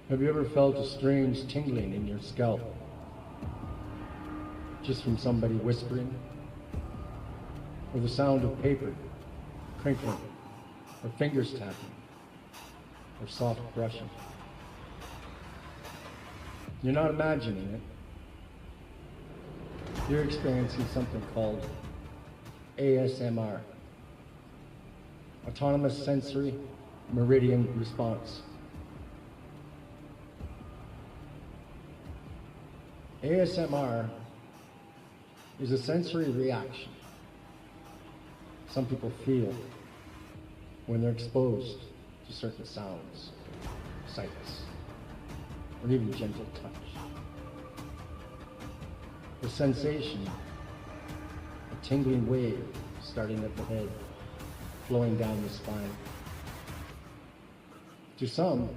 Have you ever felt a strange tingling in your scalp? Just from somebody whispering? Or the sound of paper crinkling? Or fingers tapping? Or soft brushing? You're not imagining it. You're experiencing something called ASMR. Autonomous Sensory Meridian Response. ASMR is a sensory reaction some people feel when they're exposed to certain sounds, sights, or even gentle touch. The sensation, a tingling wave starting at the head, flowing down the spine. To some,